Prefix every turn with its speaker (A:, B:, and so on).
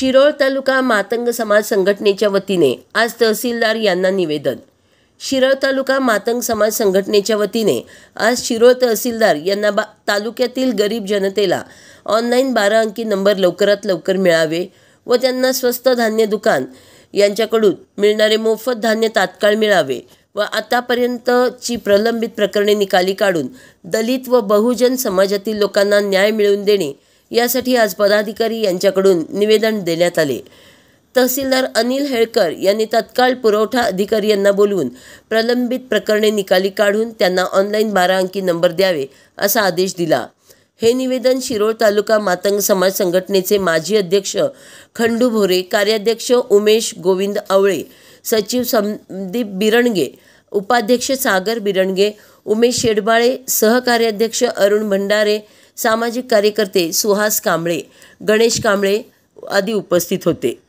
A: शिरोळ तालुका मातंग समाज संघटनेच्या वतीने आज तहसीलदार यांना निवेदन। शिरोळ तालुका मातंग समाज संघटनेच्या वतीने आज शिरोळ तहसीलदार यांना तालुक्यातील गरीब जनतेला ऑनलाईन 12 अंकी नंबर लवकरात लवकर मिळावे व त्यांना स्वस्त धान्य दुकान यांच्याकडून मिळणारे मोफत धान्य तात्काळ मिळावे व आतापर्यंतची प्रलंबित प्रकरणे निकाली काढून दलित व बहुजन समाजातील लोकांना न्याय मिळवून देणे यासाठी आज पदाधिकारी यांच्याकडून निवेदन देण्यात आले। तहसीलदार अनिल हेळकर यांनी तत्काळ पुरवठा अधिकारी यांना बोलवून प्रलंबित प्रकरणे निकाली काढून त्यांना ऑनलाईन 12 अंकी नंबर द्यावे असा आदेश दिला। हे निवेदन शिरोळ तालुका मातंग समाज संघटनेचे माजी अध्यक्ष खंडू भोरे, कार्याध्यक्ष उमेश गोविंद आवळे, सचिव संदीप बिरणगे, उपाध्यक्ष सागर बिरणगे, उमेश शेडबाळे, सहकार्याध्यक्ष अरुण भंडारे, सामाजिक कार्यकर्ते सुहास कांबळे, गणेश कांबळे आदी उपस्थित होते।